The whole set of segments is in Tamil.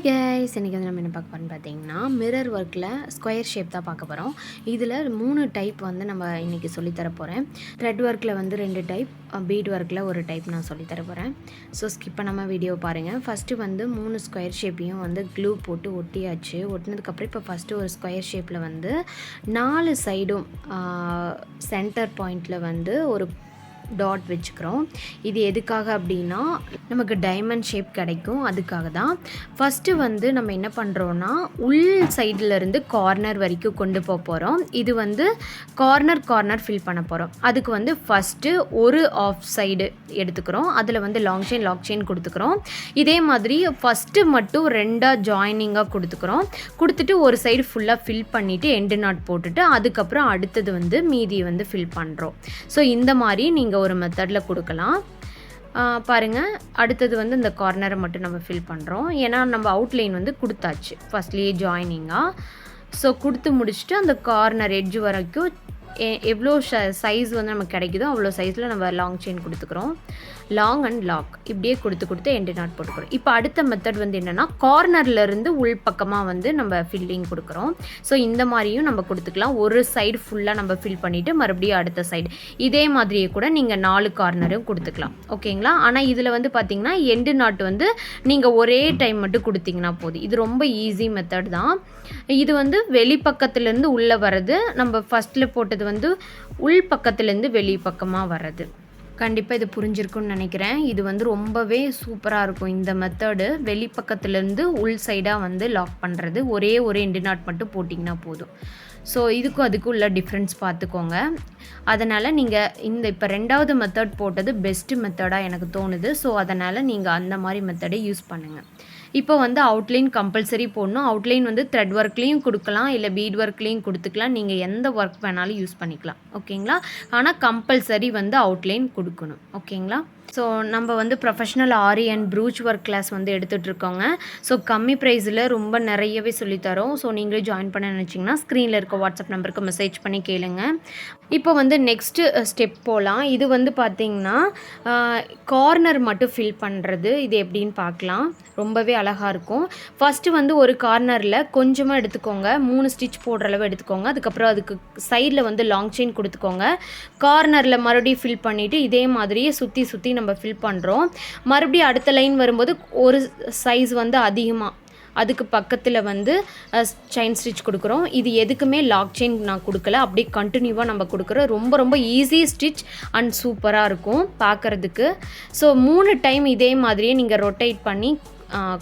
ஹாய் கைஸ், இன்றைக்கி வந்து நம்ம என்ன பார்க்க போகிறோம்னு பார்த்தீங்கன்னா மிரர் ஒர்க்கில் ஸ்கொயர் ஷேப் தான் பார்க்க போகிறோம். இதில் 3 டைப் வந்து நம்ம இன்றைக்கி சொல்லித்தர போகிறேன். த்ரெட் ஒர்க்கில் வந்து 2 டைப், பீட் ஒர்க்கில் ஒரு டைப் நான் சொல்லித்தர போகிறேன். ஸோ ஸ்கிப் பண்ணாமல் வீடியோ பாருங்கள். ஃபஸ்ட்டு வந்து 3 ஸ்கொயர் ஷேப்பையும் வந்து க்ளூ போட்டு ஒட்டியாச்சு. ஒட்டினதுக்கப்புறம் இப்போ ஃபஸ்ட்டு ஒரு ஸ்கொயர் ஷேப்பில் வந்து 4 சைடும் சென்டர் பாயிண்டில் வந்து ஒரு டாட் வச்சுக்கிறோம். இது எதுக்காக அப்படின்னா நமக்கு டைமண்ட் ஷேப் கிடைக்கும், அதுக்காக தான். ஃபஸ்ட்டு வந்து நம்ம என்ன பண்ணுறோன்னா உள் சைடிலேருந்து கார்னர் வரைக்கும் கொண்டு போக போகிறோம். இது வந்து கார்னர் ஃபில் பண்ண போகிறோம். அதுக்கு வந்து ஃபஸ்ட்டு ஒரு ஆஃப் சைடு எடுத்துக்கிறோம். அதில் வந்து லாக் செயின் கொடுத்துக்கிறோம். இதே மாதிரி ஃபஸ்ட்டு மட்டும் 2 ஜாயினிங்காக கொடுத்துட்டு ஒரு சைடு ஃபுல்லாக ஃபில் பண்ணிவிட்டு எண்டு நாட் போட்டுட்டு அதுக்கப்புறம் அடுத்தது வந்து மீதியை வந்து ஃபில் பண்ணுறோம். ஸோ இந்த மாதிரி நீங்கள் ஒரு மெத்தடில் கொடுக்கலாம். பாருங்கள், அடுத்தது வந்து இந்த கார்னரை மட்டும் நம்ம ஃபில் பண்ணுறோம். ஏன்னா நம்ம அவுட்லைன் வந்து கொடுத்தாச்சு ஃபஸ்ட்லேயே ஜாயினிங்காக. ஸோ கொடுத்து முடிச்சுட்டு அந்த கார்னர் எட்ஜ் வரைக்கும் எவ்வளோ சைஸ் வந்து நமக்கு கிடைக்குதோ அவ்வளோ சைஸில் நம்ம லாங் செயின் கொடுத்துக்கிறோம். லாங் அண்ட் லாக் இப்படியே கொடுத்து எண்டு நாட் போட்டுக்கிறோம். இப்போ அடுத்த மெத்தட் வந்து என்னென்னா கார்னர்லேருந்து உள் பக்கமாக வந்து நம்ம ஃபில்லிங் கொடுக்குறோம். ஸோ இந்த மாதிரியும் நம்ம கொடுத்துக்கலாம். ஒரு சைடு ஃபுல்லாக நம்ம ஃபில் பண்ணிவிட்டு மறுபடியும் அடுத்த சைடு இதே மாதிரியே கூட நீங்கள் 4 கார்னரும் கொடுத்துக்கலாம். ஓகேங்களா? ஆனால் இதில் வந்து பார்த்திங்கன்னா எண்டு நாட் வந்து நீங்கள் ஒரே டைம் மட்டும் கொடுத்தீங்கன்னா போதும். இது ரொம்ப ஈஸி மெத்தட் தான். இது வந்து வெளிப்பக்கத்துலேருந்து உள்ளே வர்றது, நம்ம ஃபஸ்ட்டில் போட்டது வந்து உள் பக்கத்துலேருந்து வெளி பக்கமாக வர்றது. கண்டிப்பாக இது புரிஞ்சிருக்குன்னு நினைக்கிறேன். இது வந்து ரொம்பவே சூப்பராக இருக்கும் இந்த மெத்தடு. வெளிப்பக்கத்துலேருந்து உள் சைடாக வந்து லாக் பண்ணுறது. ஒரே ஒரு எண்டு நாட் மட்டும் போட்டிங்கன்னா போதும். ஸோ இதுக்கும் அதுக்கும் உள்ள டிஃப்ரென்ஸ் பார்த்துக்கோங்க. அதனால் நீங்கள் இப்போ 2வது மெத்தட் போட்டது பெஸ்ட்டு மெத்தடாக எனக்கு தோணுது. ஸோ அதனால் நீங்கள் அந்த மாதிரி மெத்தடை யூஸ் பண்ணுங்கள். இப்போ வந்து அவுட்லைன் கம்பல்சரி போடணும். அவுட்லைன் வந்து த்ரெட் ஒர்க்லேயும் கொடுக்கலாம், இல்லை பீட் ஒர்க்லேயும் கொடுத்துக்கலாம். நீங்கள் எந்த ஒர்க் வேணாலும் யூஸ் பண்ணிக்கலாம். ஓகேங்களா? ஆனால் கம்பல்சரி வந்து அவுட்லைன் கொடுக்கணும். ஓகேங்களா? ஸோ நம்ம வந்து professional aari and brooch work class வந்து எடுத்துகிட்ருக்கோங்க. ஸோ கம்மி ப்ரைஸில் ரொம்ப நிறையவே சொல்லித்தரோம். ஸோ நீங்களே ஜாயின் பண்ண நினச்சிங்கன்னா ஸ்க்ரீனில் இருக்க வாட்ஸ்அப் நம்பருக்கு மெசேஜ் பண்ணி கேளுங்க. இப்போ வந்து நெக்ஸ்ட்டு ஸ்டெப் போகலாம். இது வந்து பார்த்திங்கன்னா கார்னர் மட்டும் ஃபில் பண்ணுறது. இது எப்படின்னு பார்க்கலாம். ரொம்பவே அழகாக இருக்கும். ஃபஸ்ட்டு வந்து ஒரு கார்னரில் கொஞ்சமாக எடுத்துக்கோங்க, 3 ஸ்டிச் போடுற அளவு எடுத்துக்கோங்க. அதுக்கப்புறம் அதுக்கு சைடில் வந்து லாங் செயின் கொடுத்துக்கோங்க. கார்னரில் மறுபடியும் ஃபில் பண்ணிவிட்டு இதே மாதிரியே சுற்றி நம்ம ஃபில் பண்ணுறோம். மறுபடியும் அடுத்த லைன் வரும்போது ஒரு சைஸ் வந்து அதிகமாக அதுக்கு பக்கத்தில் வந்து செயின் ஸ்டிச் கொடுக்குறோம். இது எதுக்குமே லாக் செயின் நான் கொடுக்கல, அப்படியே கண்டினியூவாக நம்ம கொடுக்குறோம். ரொம்ப ஈஸி ஸ்டிச் அண்ட் சூப்பராக இருக்கும் பார்க்குறதுக்கு. ஸோ 3 டைம் இதே மாதிரியே நீங்கள் ரொட்டேட் பண்ணி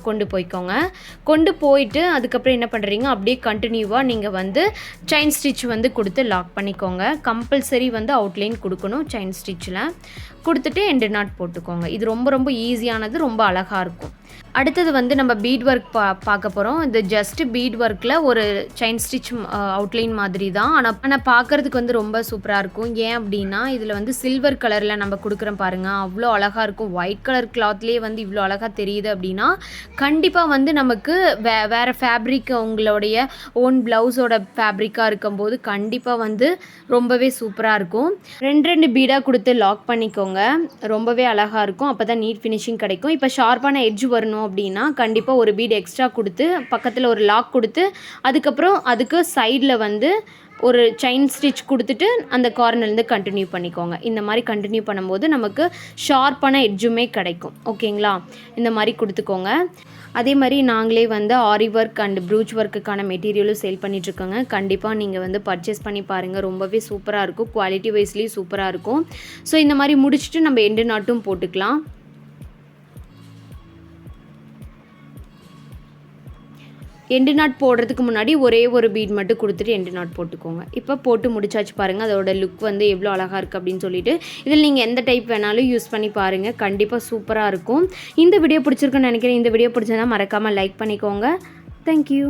கொண்டு போயிட்டு அதுக்கப்புறம் என்ன பண்ணுறீங்க, அப்படியே கண்டினியூவாக நீங்கள் வந்து செயின் ஸ்டிச் வந்து கொடுத்து லாக் பண்ணிக்கோங்க. கம்பல்சரி வந்து அவுட்லைன் கொடுக்கணும். செயின் ஸ்டிச்சில் கொடுத்துட்டு எண்டு நாட் போட்டுக்கோங்க. இது ரொம்ப ஈஸியானது, ரொம்ப அழகாக இருக்கும். அடுத்தது வந்து நம்ம பீட் ஒர்க் பார்க்க போகிறோம். இது ஜஸ்ட் பீட் ஒர்க்கில் ஒரு செயின் ஸ்டிச் அவுட்லைன் மாதிரி தான். ஆனால் பார்க்குறதுக்கு வந்து ரொம்ப சூப்பராக இருக்கும். ஏன் அப்படின்னா இதில் வந்து சில்வர் கலரில் நம்ம கொடுக்குறோம் பாருங்கள், அவ்வளோ அழகாக இருக்கும். ஒயிட் கலர் கிளாத்லேயே வந்து இவ்வளோ அழகாக தெரியுது அப்படின்னா கண்டிப்பாக வந்து நமக்கு வேறு ஃபேப்ரிக் உங்களுடைய ஓன் ப்ளவுஸோட ஃபேப்ரிக்காக இருக்கும்போது கண்டிப்பாக வந்து ரொம்பவே சூப்பராக இருக்கும். 2 பீடாக கொடுத்து லாக் பண்ணிக்கோங்க. ரொம்பவே அழகாக இருக்கும். அப்போ தான் நீட் ஃபினிஷிங் கிடைக்கும். இப்போ ஷார்ப்பான எட்ஜ் வரணும் அப்படின்னா கண்டிப்பாக ஒரு பீட் எக்ஸ்ட்ரா கொடுத்து பக்கத்தில் ஒரு லாக் கொடுத்து அதுக்கப்புறம் அதுக்கு சைடில் வந்து ஒரு செயின் ஸ்டிச் கொடுத்துட்டு அந்த கார்னர்லேருந்து கண்டினியூ பண்ணிக்கோங்க. இந்த மாதிரி கண்டினியூ பண்ணும்போது நமக்கு ஷார்ப்பான எட்ஜுமே கிடைக்கும். ஓகேங்களா? இந்த மாதிரி கொடுத்துக்கோங்க. அதே மாதிரி நாங்களே வந்து ஆரி ஒர்க் அண்ட் ப்ரூச் ஒர்க்குக்கான மெட்டீரியலும் சேல் பண்ணிகிட்ருக்கோங்க. கண்டிப்பாக நீங்கள் வந்து பர்ச்சேஸ் பண்ணி பாருங்கள். ரொம்பவே சூப்பராக இருக்கும். குவாலிட்டி வைஸ்லேயும் சூப்பராக இருக்கும். ஸோ இந்த மாதிரி முடிச்சுட்டு நம்ம எண்டு நாட்டும் போட்டுக்கலாம். எண்டு நாட் போடுறதுக்கு முன்னாடி ஒரே ஒரு பீட் மட்டும் கொடுத்துட்டு எண்டு நாட் போட்டுக்கோங்க. இப்போ போட்டு முடிச்சாச்சு பாருங்கள். அதோட லுக் வந்து எவ்வளோ அழகாக இருக்குது அப்படின்னு சொல்லிட்டு. இதில் நீங்கள் எந்த டைப் வேணாலும் யூஸ் பண்ணி பாருங்கள். கண்டிப்பாக சூப்பராக இருக்கும். இந்த வீடியோ பிடிச்சிருக்குன்னு நினைக்கிறேன். இந்த வீடியோ பிடிச்சதா மறக்காமல் லைக் பண்ணிக்கோங்க. தேங்க்யூ.